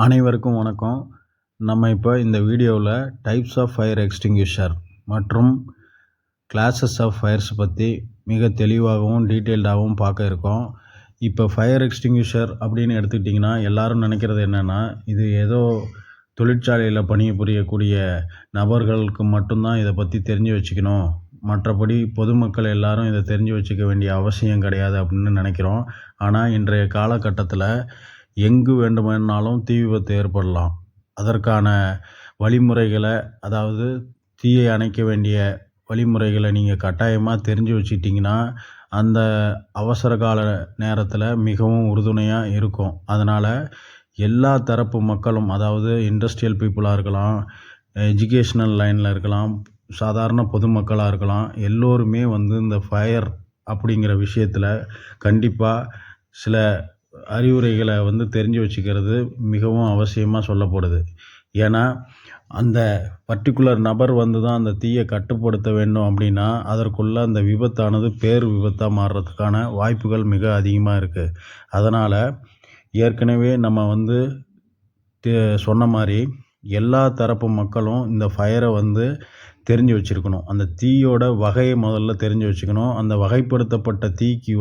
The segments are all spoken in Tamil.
அனைவருக்கும் வணக்கம். நம்ம இப்போ இந்த வீடியோவில் டைப்ஸ் ஆஃப் ஃபயர் எக்ஸ்டிங்விஷர் மற்றும் கிளாஸஸ் ஆஃப் ஃபயர்ஸ் பற்றி மிக தெளிவாகவும் டீட்டெயில்டாகவும் பார்க்க இருக்கோம். இப்போ ஃபயர் எக்ஸ்டிங்விஷர் அப்படின்னு எடுத்துக்கிட்டிங்கன்னா எல்லாரும் நினைக்கிறது என்னென்னா, இது ஏதோ தொழிற்சாலையில் பணிபுரியக்கூடிய நபர்களுக்கு மட்டும்தான் இதை பற்றி தெரிஞ்சு வச்சுக்கணும், மற்றபடி பொதுமக்கள் எல்லாரும் இதை தெரிஞ்சு வச்சுக்க வேண்டிய அவசியம் கிடையாது அப்படின்னு நினைக்கிறோம். ஆனால் இன்றைய காலகட்டத்தில் எங்கு வேண்டுமானாலும் தீ விபத்து ஏற்படலாம். அதற்கான வழிமுறைகளை, அதாவது தீயை அணைக்க வேண்டிய வழிமுறைகளை நீங்கள் கட்டாயமாக தெரிஞ்சு வச்சுக்கிட்டிங்கன்னா அந்த அவசர கால நேரத்தில் மிகவும் உறுதுணையாக இருக்கும். அதனால் எல்லா தரப்பு மக்களும், அதாவது இண்டஸ்ட்ரியல் பீப்புளாக இருக்கலாம், எஜுகேஷ்னல் லைனில் இருக்கலாம், சாதாரண பொதுமக்களாக இருக்கலாம், எல்லோருமே இந்த ஃபயர் அப்படிங்கிற விஷயத்தில் கண்டிப்பாக சில அறிவுரைகளை தெரிஞ்சு வச்சுக்கிறது மிகவும் அவசியமாக சொல்லப்படுது. ஏன்னா அந்த பர்டிகுலர் நபர் தான் அந்த தீயை கட்டுப்படுத்த வேண்டும் அப்படின்னா அதற்குள்ள அந்த விபத்தானது பேர் விபத்தாக மாறுறதுக்கான வாய்ப்புகள் மிக அதிகமாக இருக்குது. அதனால் ஏற்கனவே நம்ம சொன்ன மாதிரி எல்லா தரப்பு மக்களும் இந்த ஃபயரை தெரிஞ்சு வச்சுருக்கணும். அந்த தீயோட வகையை முதல்ல தெரிஞ்சு வச்சுக்கணும். அந்த வகைப்படுத்தப்பட்ட தீக்கு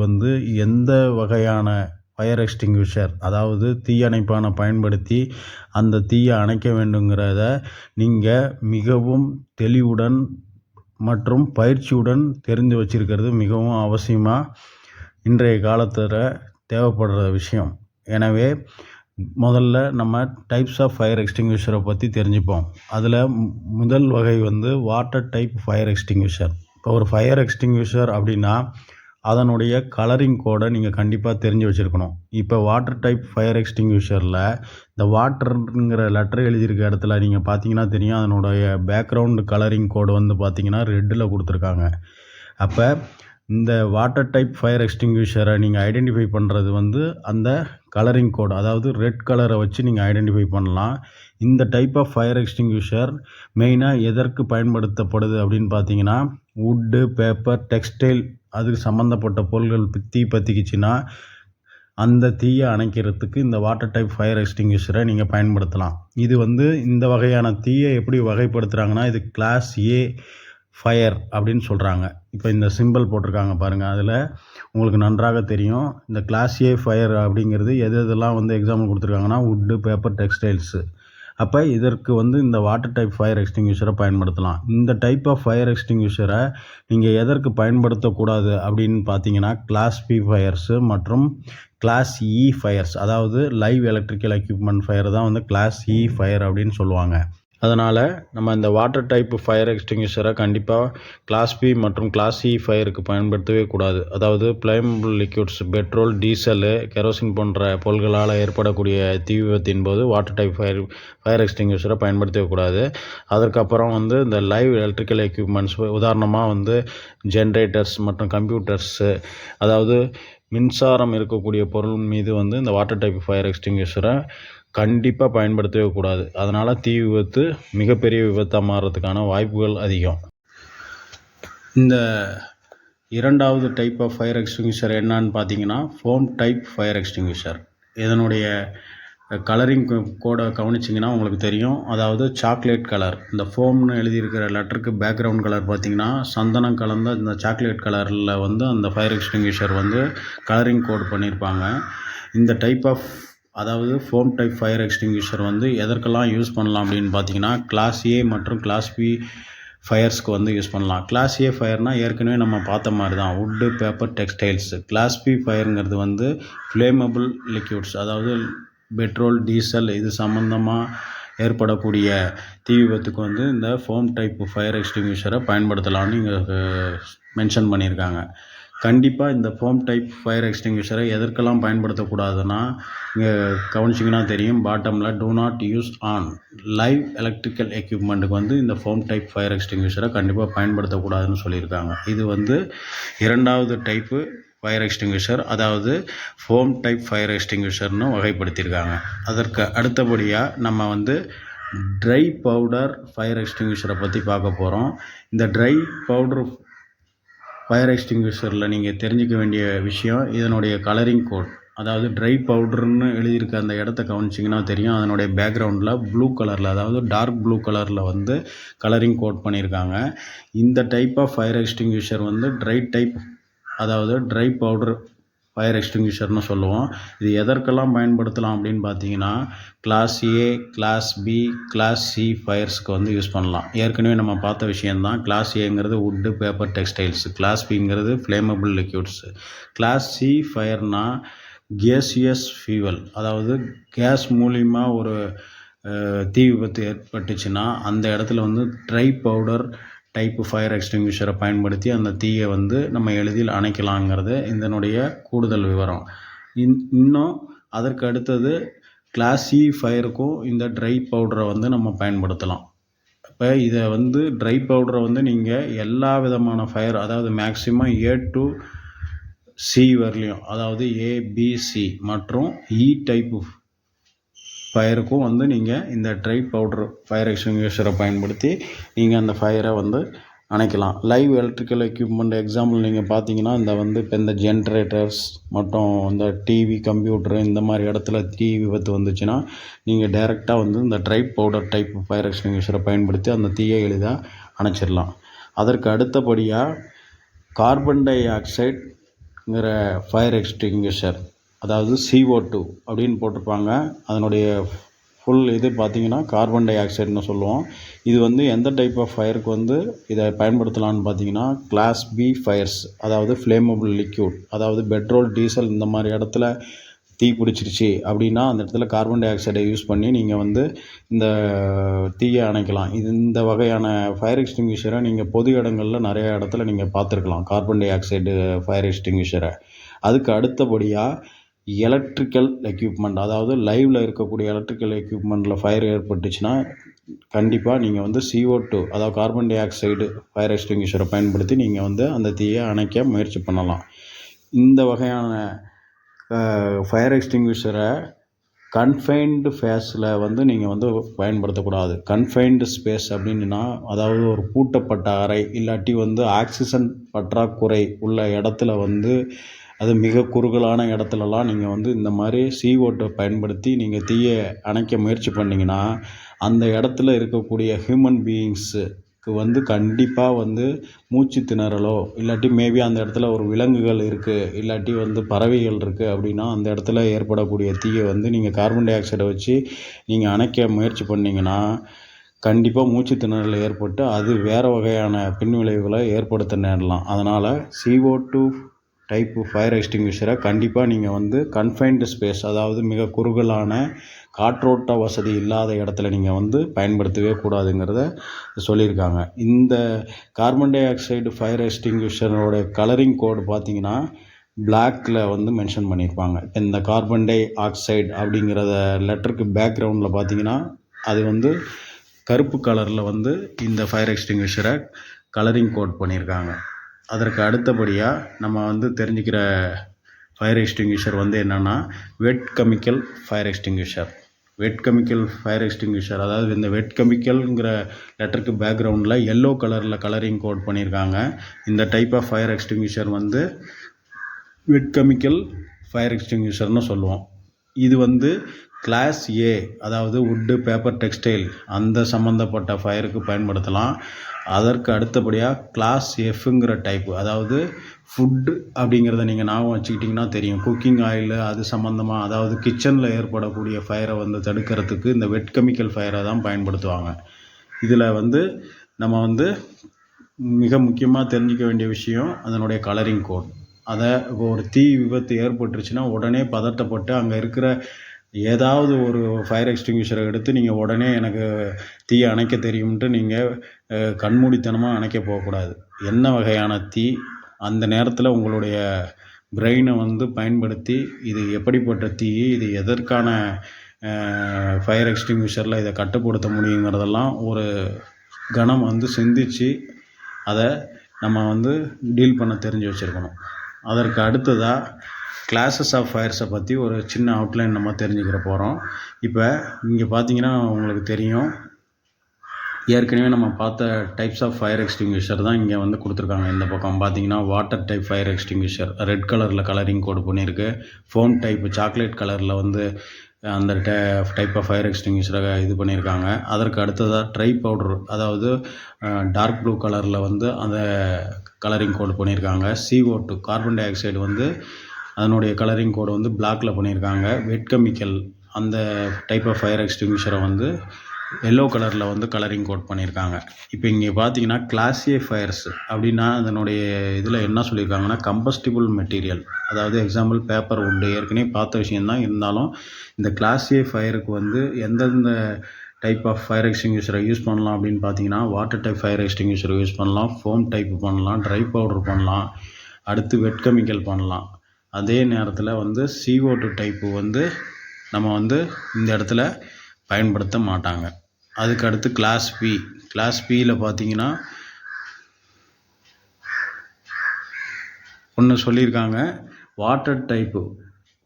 எந்த வகையான ஃபயர் எக்ஸ்டிங்விஷர், அதாவது தீயணைப்பானை பயன்படுத்தி அந்த தீயை அணைக்க வேண்டுங்கிறத நீங்கள் மிகவும் தெளிவுடன் மற்றும் பயிற்சியுடன் தெரிந்து வச்சிருக்கிறது மிகவும் அவசியமாக இன்றைய காலத்தில் தேவைப்படுற விஷயம். எனவே முதல்ல நம்ம டைப்ஸ் ஆஃப் ஃபயர் எக்ஸ்டிங்விஷரை பற்றி தெரிஞ்சுப்போம். அதில் முதல் வகை வாட்டர் டைப் ஃபயர் எக்ஸ்டிங்விஷர். இப்போ ஒரு ஃபயர் எக்ஸ்டிங்விஷர் அப்படின்னா அதனுடைய கலரிங் கோடை நீங்கள் கண்டிப்பாக தெரிஞ்சு வச்சுருக்கணும். இப்போ வாட்டர் டைப் ஃபயர் எக்ஸ்டிங்விஷரில் இந்த வாட்டருங்கிற லெட்டர் எழுதியிருக்க இடத்துல நீங்கள் பார்த்தீங்கன்னா தெரியும், அதனுடைய பேக்ரவுண்டு கலரிங் கோடு பார்த்தீங்கன்னா ரெட்டில் கொடுத்துருக்காங்க. அப்போ இந்த வாட்டர் டைப் ஃபயர் எக்ஸ்டிங்விஷரை நீங்கள் ஐடென்டிஃபை பண்ணுறது அந்த கலரிங் கோடு, அதாவது ரெட் கலரை வச்சு நீங்கள் ஐடென்டிஃபை பண்ணலாம். இந்த டைப் ஆஃப் ஃபயர் எக்ஸ்டிங்விஷர் மெயினாக எதற்கு பயன்படுத்தப்படுது அப்படின்னு பார்த்தீங்கன்னா, வுட்டு, பேப்பர், டெக்ஸ்டைல் அதுக்கு சம்மந்தப்பட்ட பொருள்கள் தீ பற்றிக்கிச்சின்னா அந்த தீயை அணைக்கிறதுக்கு இந்த வாட்டர் டைப் ஃபயர் எக்ஸ்டிங்விஷரை நீங்கள் பயன்படுத்தலாம். இது இந்த வகையான தீயை எப்படி வகைப்படுத்துகிறாங்கன்னா, இது கிளாஸ் ஏ ஃபயர் அப்படின்னு சொல்கிறாங்க. இப்போ இந்த சிம்பிள் போட்டிருக்காங்க பாருங்கள், அதில் உங்களுக்கு நன்றாக தெரியும். இந்த கிளாஸ் ஏ ஃபயர் அப்படிங்கிறது எதெல்லாம் எக்ஸாம்பிள் கொடுத்துருக்காங்கன்னா, வுட்டு, பேப்பர், டெக்ஸ்டைல்ஸு. அப்போ இதற்கு இந்த வாட்டர் டைப் ஃபயர் எக்ஸ்டிங்விஷரை பயன்படுத்தலாம். இந்த டைப் ஆஃப் ஃபயர் எக்ஸ்டிங்விஷரை நீங்கள் எதற்கு பயன்படுத்தக்கூடாது அப்படின்னு பார்த்தீங்கன்னா, கிளாஸ் பி ஃபயர்ஸு மற்றும் கிளாஸ் இ ஃபயர்ஸ், அதாவது லைவ் எலக்ட்ரிக்கல் எக்யூப்மெண்ட் ஃபயர் தான் கிளாஸ் இ ஃபயர் அப்படின்னு சொல்லுவாங்க. அதனால் நம்ம இந்த வாட்டர் டைப் ஃபயர் எக்ஸ்டிங்விஷரை கண்டிப்பாக கிளாஸ் பி மற்றும் கிளாஸ் இ ஃபயருக்கு பயன்படுத்தவே கூடாது. அதாவது flammable liquids, petrol, diesel, kerosene போன்ற பொருள்களால் ஏற்படக்கூடிய தீ விபத்தின் போது வாட்டர் டைப் ஃபயர் எக்ஸ்டிங்விஷரை பயன்படுத்தவே கூடாது. அதற்கப்புறம் இந்த லைவ் எலக்ட்ரிக்கல் எக்யூப்மெண்ட்ஸ், உதாரணமாக ஜென்ரேட்டர்ஸ் மற்றும் கம்ப்யூட்டர்ஸு, அதாவது மின்சாரம் இருக்கக்கூடிய பொருள் மீது இந்த வாட்டர் டைப் ஃபயர் எக்ஸ்டிங்விஷரை கண்டிப்பாக பயன்படுத்தவே கூடாது. அதனால் தீ விபத்து மிகப்பெரிய விபத்தாக மாறுறதுக்கான வாய்ப்புகள் அதிகம். இந்த இரண்டாவது டைப் ஆஃப் ஃபயர் எக்ஸ்டிங்விஷர் என்னன்னு பார்த்தீங்கன்னா, ஃபோம் டைப் ஃபயர் எக்ஸ்டிங்விஷர். இதனுடைய கலரிங் கோடை கவனிச்சிங்கன்னா உங்களுக்கு தெரியும். அதாவது சாக்லேட் கலர், இந்த ஃபோம்னு எழுதியிருக்கிற லெட்டருக்கு பேக்ரவுண்ட் கலர் பார்த்தீங்கன்னா சந்தனம் கலந்த இந்த சாக்லேட் கலரில் அந்த ஃபயர் எக்ஸ்டிங்விஷர் கலரிங் கோட் பண்ணியிருப்பாங்க. இந்த டைப் ஆஃப், அதாவது ஃபோம் டைப் ஃபயர் எக்ஸ்டிங்விஷர் எதற்கெல்லாம் யூஸ் பண்ணலாம் அப்படின்னு பார்த்தீங்கன்னா, கிளாஸ் ஏ மற்றும் கிளாஸ் பி ஃபயர்ஸ்க்கு யூஸ் பண்ணலாம். கிளாஸ் ஏ ஃபயர்னால் ஏற்கனவே நம்ம பார்த்த மாதிரி தான், wood, paper, textiles. Class B ஃபயருங்கிறது ஃப்ளேமபிள் லிக்விட்ஸ், அதாவது பெட்ரோல், டீசல் இது சம்மந்தமாக ஏற்படக்கூடிய தீ விபத்துக்கு இந்த ஃபோம் டைப் ஃபயர் எக்ஸ்டிங்விஷரை பயன்படுத்தலாம்னு இங்கே மென்ஷன் பண்ணியிருக்காங்க. கண்டிப்பாக இந்த ஃபோம் டைப் ஃபயர் எக்ஸ்டிங்விஷரை எதற்கெல்லாம் பயன்படுத்தக்கூடாதுன்னா, இங்கே கவனிச்சிங்கன்னா தெரியும், பாட்டமில் two not use on live electrical எக்யூப்மெண்ட்டுக்கு இந்த ஃபோம் டைப் ஃபயர் எக்ஸ்டிங்விஷரை கண்டிப்பாக பயன்படுத்தக்கூடாதுன்னு சொல்லியிருக்காங்க. இது இரண்டாவது டைப்பு ஃபயர் எக்ஸ்டிங்விஷர், அதாவது ஃபோம் டைப் ஃபயர் எக்ஸ்டிங்விஷர்னு வகைப்படுத்தியிருக்காங்க. அதற்கு அடுத்தபடியாக நம்ம ட்ரை பவுடர் ஃபயர் எக்ஸ்டிங்விஷரை பற்றி பார்க்க போகிறோம். இந்த ட்ரை பவுடர் ஃபயர் எக்ஸ்டிங்விஷரில் நீங்கள் தெரிஞ்சிக்க வேண்டிய விஷயம் இதனுடைய கலரிங் கோட். அதாவது ட்ரை பவுடர்னு எழுதியிருக்க அந்த இடத்த கவனிச்சிங்கன்னா தெரியும். அதனுடைய பேக்ரவுண்டில் ப்ளூ கலரில், அதாவது டார்க் ப்ளூ கலரில் வந்து கலரிங் கோட் பண்ணியிருக்காங்க. இந்த டைப் ஆஃப் ஃபயர் எக்ஸ்டிங்விஷர் வந்து ட்ரை டைப், அதாவது ட்ரை பவுடர் ஃபயர் எக்ஸ்டிங்விஷர்னு சொல்லுவோம். இது எதற்கெல்லாம் பயன்படுத்தலாம் அப்படின்னு பார்த்தீங்கன்னா, class A, class B, class C ஃபயர்ஸ்க்கு வந்து யூஸ் பண்ணலாம். ஏற்கனவே நம்ம பார்த்த விஷயந்தான். கிளாஸ் ஏங்கிறது வுட்டு, பேப்பர், டெக்ஸ்டைல்ஸ். கிளாஸ் பிங்கிறது ஃப்ளேமபிள் லிக்யூட்ஸ். கிளாஸ் சி ஃபயர்னா கேசியஸ் ஃபியூவல், அதாவது கேஸ் மூலிமா ஒரு தீ விபத்து ஏற்பட்டுச்சுன்னா அந்த இடத்துல வந்து ட்ரை பவுடர் டைப்பு ஃபயர் எக்ஸ்டிங்விஷரை பயன்படுத்தி அந்த தீயை வந்து நம்ம எளிதில் அணைக்கலாங்கிறது இதனுடைய கூடுதல் விவரம். இன்னும் அதற்கு அடுத்தது கிளாஸ் சி ஃபயருக்கும் இந்த ட்ரை பவுடரை வந்து நம்ம பயன்படுத்தலாம். இப்போ இதை வந்து ட்ரை பவுடரை வந்து நீங்கள் எல்லா விதமான ஃபயர், அதாவது மேக்ஸிமம் ஏ டு சி வரலையும், அதாவது ஏபிசி மற்றும் இ டைப்பு ஃபயருக்கும் வந்து நீங்கள் இந்த ட்ரை பவுடர் ஃபயர் எக்ஸ்டிங்விஷரை பயன்படுத்தி நீங்கள் அந்த ஃபயரை வந்து அணைக்கலாம். லைவ் எலக்ட்ரிக்கல் எக்யூப்மெண்ட் எக்ஸாம்பிள் நீங்கள் பார்த்தீங்கன்னா, இப்போ இந்த ஜென்ரேட்டர்ஸ் மற்றும் இந்த டிவி, கம்ப்யூட்டரு இந்த மாதிரி இடத்துல தீ விபத்து வந்துச்சுன்னா நீங்கள் டைரெக்டாக வந்து இந்த ட்ரை பவுடர் டைப் ஃபயர் எக்ஸ்டிங்விஷரை பயன்படுத்தி அந்த தீயை எளிதாக அணைச்சிடலாம். அதற்கு அடுத்தபடியாக கார்பன் டை ஆக்சைடுங்கிற ஃபயர் எக்ஸ்டிங்விஷர், அதாவது CO2 அப்படின்னு போட்டிருப்பாங்க. அதனுடைய ஃபுல் இது பார்த்திங்கன்னா கார்பன் டை ஆக்சைடுன்னு சொல்லுவோம். இது வந்து எந்த டைப் ஆஃப் ஃபயருக்கு வந்து இதை பயன்படுத்தலான்னு பார்த்தீங்கன்னா, கிளாஸ் பி ஃபயர்ஸ், அதாவது ஃப்ளேமபிள் லிக்யூட், அதாவது பெட்ரோல், டீசல் இந்த மாதிரி இடத்துல தீ பிடிச்சிருச்சு அப்படின்னா அந்த இடத்துல கார்பன் டை ஆக்சைடை யூஸ் பண்ணி நீங்கள் வந்து இந்த தீயை அணைக்கலாம். இந்த வகையான ஃபயர் எக்ஸ்டிங்விஷரை நீங்கள் பொது இடங்களில் நிறைய இடத்துல நீங்கள் பார்த்துருக்கலாம், கார்பன் டை ஆக்சைடு ஃபயர் எக்ஸ்டிங்விஷரை. அதுக்கு அடுத்தபடியாக எலக்ட்ரிக்கல் எக்யூப்மெண்ட், அதாவது லைவில் இருக்கக்கூடிய எலக்ட்ரிக்கல் எக்யூப்மெண்ட்டில் ஃபயர் ஏற்பட்டுச்சுன்னா கண்டிப்பாக நீங்கள் வந்து CO2, அதாவது கார்பன் டை ஆக்சைடு ஃபயர் எக்ஸ்டிங்விஷரை பயன்படுத்தி நீங்கள் வந்து அந்த தீயை அணைக்க முயற்சி பண்ணலாம். இந்த வகையான ஃபயர் எக்ஸ்டிங்விஷரை கன்ஃபைன்டு ஃபேஸில் வந்து நீங்கள் வந்து பயன்படுத்தக்கூடாது. கன்ஃபைன்டு ஸ்பேஸ் அப்படின்னா, அதாவது ஒரு பூட்டப்பட்ட அறை இல்லாட்டி வந்து ஆக்சிஜன் பற்றாக்குறை உள்ள இடத்துல வந்து, அது மிக குறுகலான இடத்துலலாம் நீங்கள் வந்து இந்த மாதிரி CO2 பயன்படுத்தி நீங்கள் தீயை அணைக்க முயற்சி பண்ணிங்கன்னா அந்த இடத்துல இருக்கக்கூடிய ஹியூமன் பீயிங்ஸுக்கு வந்து கண்டிப்பாக வந்து மூச்சு திணறலோ, இல்லாட்டி மேபி அந்த இடத்துல ஒரு விலங்குகள் இருக்குது, இல்லாட்டி வந்து பறவைகள் இருக்குது அப்படின்னா அந்த இடத்துல ஏற்படக்கூடிய தீயை வந்து நீங்கள் கார்பன் டை ஆக்சைடை வச்சு நீங்கள் அணைக்க முயற்சி பண்ணிங்கன்னா கண்டிப்பாக மூச்சு திணறல் ஏற்பட்டு அது வேறு வகையான பின்விளைவுகளை ஏற்படுத்த நேரலாம். அதனால் CO2 டைப்பு ஃபயர் எக்ஸ்டிங்விஷரை கண்டிப்பாக நீங்கள் வந்து கன்ஃபைன்டு ஸ்பேஸ், அதாவது மிக குறுகலான காற்றோட்ட வசதி இல்லாத இடத்துல நீங்கள் வந்து பயன்படுத்தவே கூடாதுங்கிறத சொல்லியிருக்காங்க. இந்த கார்பன் டை ஆக்சைடு ஃபயர் எக்ஸ்டிங்விஷரோட கலரிங் கோடு பார்த்தீங்கன்னா பிளாக்கில் வந்து மென்ஷன் பண்ணியிருப்பாங்க. இந்த கார்பன் டை ஆக்சைடு அப்படிங்கிறத லெட்டருக்கு பேக்ரவுண்டில் பார்த்தீங்கன்னா அது வந்து கருப்பு கலரில் வந்து இந்த ஃபயர் எக்ஸ்டிங்விஷரை கலரிங் கோட் பண்ணியிருக்காங்க. அதற்கு அடுத்தபடியாக நம்ம வந்து தெரிஞ்சுக்கிற ஃபயர் எக்ஸ்டிங்விஷர் வந்து என்னென்னா வெட் கெமிக்கல் ஃபயர் எக்ஸ்டிங்விஷர். வெட் கெமிக்கல் ஃபயர் எக்ஸ்டிங்விஷர், அதாவது இந்த வெட் கெமிக்கல்ங்கிற லெட்டருக்கு பேக்ரவுண்டில் எல்லோ கலரில் கலரிங் கோட் பண்ணியிருக்காங்க. இந்த டைப் ஆஃப் ஃபயர் எக்ஸ்டிங்விஷர் வந்து வெட் கெமிக்கல் ஃபயர் எக்ஸ்டிங்விஷர்னு சொல்லுவோம். இது வந்து கிளாஸ் ஏ, அதாவது வுட்டு, பேப்பர், டெக்ஸ்டைல் அந்த சம்மந்தப்பட்ட ஃபயருக்கு பயன்படுத்தலாம். அதற்கு அடுத்தபடியாக கிளாஸ் எஃப்ங்கிற டைப்பு, அதாவது ஃபுட்டு அப்படிங்கிறத நீங்கள் ஞாபகம் வச்சுக்கிட்டிங்கன்னா தெரியும், குக்கிங் ஆயில் அது சம்மந்தமாக, அதாவது கிச்சனில் ஏற்படக்கூடிய ஃபயரை வந்து தடுக்கிறதுக்கு இந்த வெட் கெமிக்கல் ஃபயரை தான் பயன்படுத்துவாங்க. இதில் வந்து நம்ம வந்து மிக முக்கியமாக தெரிஞ்சிக்க வேண்டிய விஷயம் அதனுடைய கலரிங் கோட். அதை ஒரு தீ விபத்து ஏற்பட்டுருச்சுன்னா உடனே பதட்டப்பட்டு அங்கே இருக்கிற ஏதாவது ஒரு ஃபயர் எக்ஸ்டிங்விஷரை எடுத்து நீங்கள் உடனே எனக்கு தீயை அணைக்க தெரியும்ன்ட்டு நீங்கள் கண்மூடித்தனமாக அணைக்க போகக்கூடாது. என்ன வகையான தீ, அந்த நேரத்தில் உங்களுடைய பிரெயினை வந்து பயன்படுத்தி இது எப்படிப்பட்ட தீ, இது எதற்கான ஃபயர் எக்ஸ்டிங்விஷரில் இதை கட்டுப்படுத்த முடியுங்கிறதெல்லாம் ஒரு கணம் வந்து சிந்தித்து அதை நம்ம வந்து டீல் பண்ண தெரிஞ்சு வச்சுருக்கணும். அதற்கு அடுத்ததாக கிளாஸஸ் ஆஃப் ஃபயர்ஸை பற்றி ஒரு சின்ன அவுட்லைன் நம்ம தெரிஞ்சுக்கிற போகிறோம். இப்போ இங்கே பார்த்தீங்கன்னா உங்களுக்கு தெரியும், ஏற்கனவே நம்ம பார்த்த டைப்ஸ் ஆஃப் ஃபயர் எக்ஸ்டிங்விஷர் தான் இங்கே வந்து கொடுத்துருக்காங்க. இந்த பக்கம் பார்த்தீங்கன்னா water type fire extinguisher red கலரில் கலரிங் கோடு பண்ணியிருக்கு. ஃபோம் டைப் சாக்லேட் கலரில் வந்து அந்த டைப் ஆஃப் ஃபயர் எக்ஸ்டிங்விஷரை இது பண்ணியிருக்காங்க. அதற்கு அடுத்ததாக ட்ரை பவுடர், அதாவது டார்க் ப்ளூ கலரில் வந்து அந்த கலரிங் கோடு பண்ணியிருக்காங்க. CO2 கார்பன் டை ஆக்சைடு வந்து அதனுடைய கலரிங் கோடு வந்து பிளாக்கில் பண்ணியிருக்காங்க. வெட் கெமிக்கல் அந்த டைப் ஆஃப் ஃபயர் எக்ஸ்டிங்விஷரை வந்து எல்லோ கலரில் வந்து கலரிங் கோட் பண்ணியிருக்காங்க. இப்போ இங்கே பார்த்தீங்கன்னா கிளாஸ் A ஃபயர்ஸ் அப்படின்னா அதனுடைய இதில் என்ன சொல்லியிருக்காங்கன்னா கம்பஸ்டிபிள் மெட்டீரியல், அதாவது எக்ஸாம்பிள் பேப்பர், வுட்டு, ஏற்கனவே பார்த்த விஷயந்தான். இருந்தாலும் இந்த கிளாஸ் A ஃபயருக்கு வந்து எந்தெந்த டைப் ஆஃப் ஃபயர் எக்ஸ்டிங்விஷரை யூஸ் பண்ணலாம் அப்படின்னு பார்த்தீங்கன்னா வாட்டர் டைப் ஃபயர் எக்ஸ்டிங்விஷரை யூஸ் பண்ணலாம், ஃபோம் டைப் பண்ணலாம், ட்ரை பவுடர் பண்ணலாம், அடுத்து வெட் கெமிக்கல் பண்ணலாம். அதே நேரத்தில் வந்து CO2 டைப்பு வந்து நம்ம வந்து இந்த இடத்துல பயன்படுத்த மாட்டாங்க. அதுக்கு அடுத்து கிளாஸ் பியில் பார்த்தீங்கன்னா ஒன்று சொல்லியிருக்காங்க, வாட்டர் டைப்பு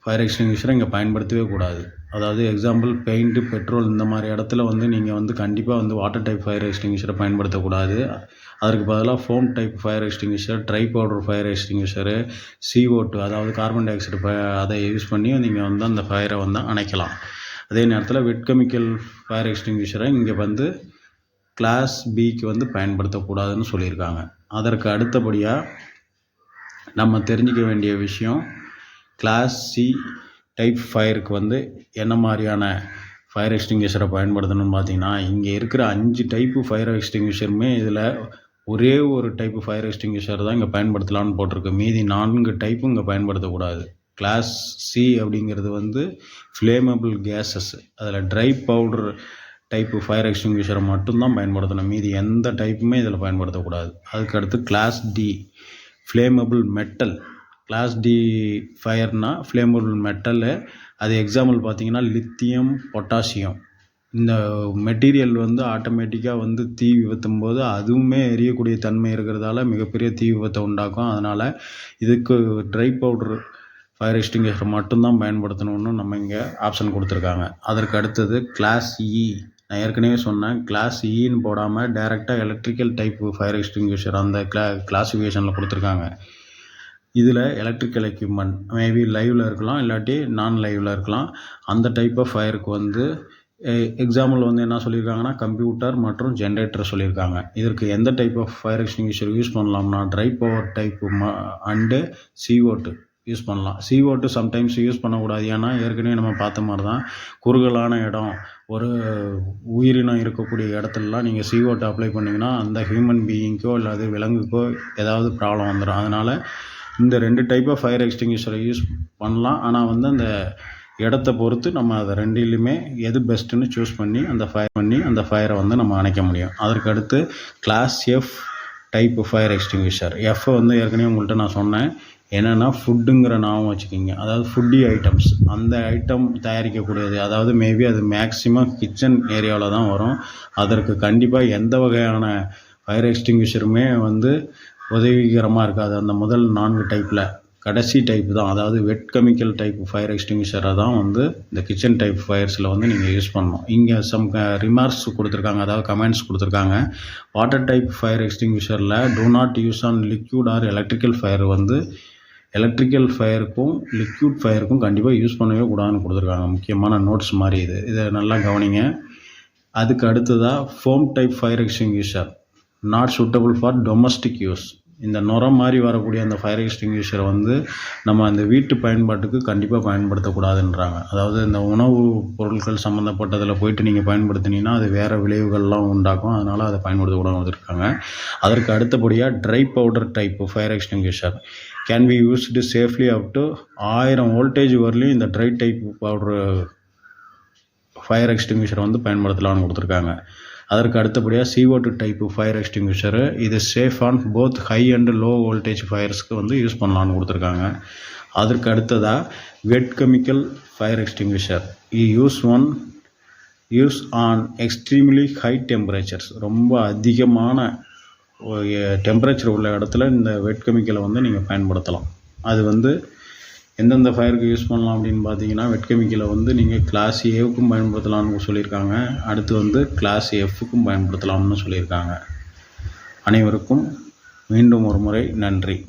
ஃபயர் எக்ஸ்டிங்விஷரை இங்கே பயன்படுத்தவே கூடாது. அதாவது எக்ஸாம்பிள் பெயிண்ட்டு, பெட்ரோல் இந்த மாதிரி இடத்துல வந்து நீங்கள் வந்து கண்டிப்பாக வந்து வாட்டர் டைப் ஃபயர் எக்ஸ்டிங்விஷரை பயன்படுத்தக்கூடாது. அதற்கு பதிலாக foam type fire extinguisher, dry powder fire extinguisher, CO2 அதாவது கார்பன் டை ஆக்சைடு அதை யூஸ் பண்ணி நீங்கள் வந்து அந்த ஃபயரை வந்து அணைக்கலாம். அதே நேரத்தில் வெட் கெமிக்கல் ஃபயர் எக்ஸ்டிங்விஷரை இங்கே வந்து கிளாஸ் பிக்கு வந்து பயன்படுத்தக்கூடாதுன்னு சொல்லியிருக்காங்க. அதற்கு அடுத்தபடியாக நம்ம தெரிஞ்சிக்க வேண்டிய விஷயம், கிளாஸ் C டைப் ஃபயருக்கு வந்து என்ன மாதிரியான ஃபயர் எக்ஸ்டிங்விஷரை பயன்படுத்தணும்னு பார்த்தீங்கன்னா, இங்கே இருக்கிற 5 டைப்பு ஃபயர் எக்ஸ்டிங்விஷருமே இதில் ஒரே ஒரு டைப்பு ஃபயர் எக்ஸ்டிங்விஷர் தான் இங்கே பயன்படுத்தலான்னு போட்டிருக்கு. மீதி 4 டைப்பும் இங்கே பயன்படுத்தக்கூடாது. கிளாஸ் C அப்படிங்கிறது வந்து ஃப்ளேமபிள் கேஸஸ், அதில் ட்ரை பவுடர் டைப்பு ஃபயர் எக்ஸ்டிங்விஷரை மட்டும்தான் பயன்படுத்தணும். மீதி எந்த டைப்புமே இதில் பயன்படுத்தக்கூடாது. அதுக்கடுத்து class D flammable metal. Class D ஃபயர்னால் ஃப்ளேமபிள் மெட்டலு. அது எக்ஸாம்பிள் பார்த்தீங்கன்னா லித்தியம், பொட்டாசியம். இந்த மெட்டீரியல் வந்து ஆட்டோமேட்டிக்காக வந்து தீ விபத்தும் போது அதுவுமே எரியக்கூடிய தன்மை இருக்கிறதால மிகப்பெரிய தீ விபத்தை உண்டாக்கும். அதனால் இதுக்கு ட்ரை பவுடர் ஃபயர் எக்ஸ்டிங்விஷர் மட்டும்தான் பயன்படுத்தணும்னு நம்ம இங்கே ஆப்ஷன் கொடுத்துருக்காங்க. அதற்கு அடுத்தது கிளாஸ் E. நான் ஏற்கனவே சொன்னேன், கிளாஸ் Eன்னு போடாமல் டைரெக்டாக எலக்ட்ரிக்கல் டைப் ஃபயர் எக்ஸ்டிங்விஷர் அந்த கிளாஸிஃபிகேஷனில் கொடுத்துருக்காங்க. இதில் எலக்ட்ரிக்கல் எக்யூப்மெண்ட் மேபி லைவில் இருக்கலாம், இல்லாட்டி நான் லைவில் இருக்கலாம். அந்த டைப் ஆஃப் ஃபயருக்கு வந்து எக்ஸாம்பிள் வந்து என்ன சொல்லியிருக்காங்கன்னா கம்ப்யூட்டர் மற்றும் ஜென்ரேட்டர் சொல்லியிருக்காங்க. இதற்கு எந்த type of fire extinguisher use பண்ணலாம்னா dry power type and CO2 use பண்ணலாம். CO2 சம்டைம்ஸ் யூஸ் பண்ணக்கூடாது. ஏன்னா ஏற்கனவே நம்ம பார்த்த மாதிரி தான், குறுகலான இடம், ஒரு உயிரினம் இருக்கக்கூடிய இடத்துலலாம் நீங்கள் CO2 அப்ளை பண்ணிங்கன்னா அந்த ஹியூமன் பீயிங்க்கோ இல்லாது விலங்குக்கோ ஏதாவது ப்ராப்ளம் வந்துடும். அதனால் இந்த 2 டைப் ஆஃப் ஃபயர் எக்ஸ்டிங்விஷரை யூஸ் பண்ணலாம். ஆனால் வந்து அந்த இடத்த பொறுத்து நம்ம அதை ரெண்டிலுமே எது பெஸ்ட்டுன்னு சூஸ் பண்ணி அந்த ஃபயரை வந்து நம்ம அணைக்க முடியும். அதற்கு அடுத்து class F type fire extinguisher. F வந்து ஏற்கனவே உங்கள்கிட்ட நான் சொன்னேன், என்னென்னா ஃபுட்டுங்கிற ஞாபகம் வச்சுக்கிங்க. அதாவது ஃபுட்டி ஐட்டம்ஸ், அந்த ஐட்டம் தயாரிக்கக்கூடியது. அதாவது மேபி அது மேக்ஸிமம் கிச்சன் ஏரியாவில் தான் வரும். அதற்கு கண்டிப்பாக எந்த வகையான ஃபயர் எக்ஸ்டிங்விஷருமே வந்து உதவிகரமாக இருக்காது. அந்த முதல் 4 டைப்பில் கடைசி டைப் தான், அதாவது வெட் கெமிக்கல் டைப் ஃபயர் எக்ஸ்டிங்விஷரை தான் வந்து இந்த கிச்சன் டைப் ஃபயர்ஸில் வந்து நீங்கள் யூஸ் பண்ணணும். இங்கே சம் ரிமார்க்ஸ் கொடுத்துருக்காங்க, அதாவது கமெண்ட்ஸ் கொடுத்துருக்காங்க. வாட்டர் டைப் ஃபயர் எக்ஸ்டிங்விஷரில் do not use on liquid or electrical fire வந்து எலக்ட்ரிக்கல் ஃபயருக்கும் லிக்யூட் ஃபயருக்கும் கண்டிப்பாக யூஸ் பண்ணவே கூடாதுன்னு கொடுத்துருக்காங்க. முக்கியமான நோட்ஸ் மாதிரி இதை நல்லா கவனிங்க. அதுக்கு அடுத்ததாக foam type fire extinguisher not suitable for domestic use. இந்த நுர மாதிரி வரக்கூடிய அந்த ஃபயர் எக்ஸ்டிங்விஷரை வந்து நம்ம அந்த வீட்டு பயன்பாட்டுக்கு கண்டிப்பாக பயன்படுத்தக்கூடாதுன்றாங்க. அதாவது இந்த உணவு பொருட்கள் சம்மந்தப்பட்டதில் போயிட்டு நீங்கள் பயன்படுத்தினீங்கன்னா அது வேறு விளைவுகள்லாம் உண்டாக்கும். அதனால் அதை பயன்படுத்தக்கூடாதுன்னு இருக்காங்க. அதற்கு அடுத்தபடியாக dry powder type fire extinguisher can be used safely up to 1000 voltage வரலையும் இந்த ட்ரை டைப் பவுடர் ஃபயர் எக்ஸ்டிங்விஷரை வந்து பயன்படுத்தலாம்னு கொடுத்துருக்காங்க. அதற்கு அடுத்தபடியாக CO2 டைப்பு ஃபயர் எக்ஸ்டிங்விஷரு. இது safe on both high and low voltage ஃபயர்ஸ்க்கு வந்து யூஸ் பண்ணலான்னு கொடுத்துருக்காங்க. அதற்கு அடுத்ததாக wet chemical fire extinguisher use on extremely high temperatures. ரொம்ப அதிகமான டெம்பரேச்சர் உள்ள இடத்துல இந்த வெட் கெமிக்கலை வந்து நீங்கள் பயன்படுத்தலாம். அது வந்து எந்தெந்த ஃபயருக்கு யூஸ் பண்ணலாம் அப்படின்னு பார்த்தீங்கன்னா, வெட் கெமிக்கலை வந்து நீங்கள் கிளாஸ் ஏவுக்கும் பயன்படுத்தலாம்னு சொல்லியிருக்காங்க. அடுத்து வந்து கிளாஸ் எஃப்க்கும் பயன்படுத்தலாம்னு சொல்லியிருக்காங்க. அனைவருக்கும் மீண்டும் ஒரு முறை நன்றி.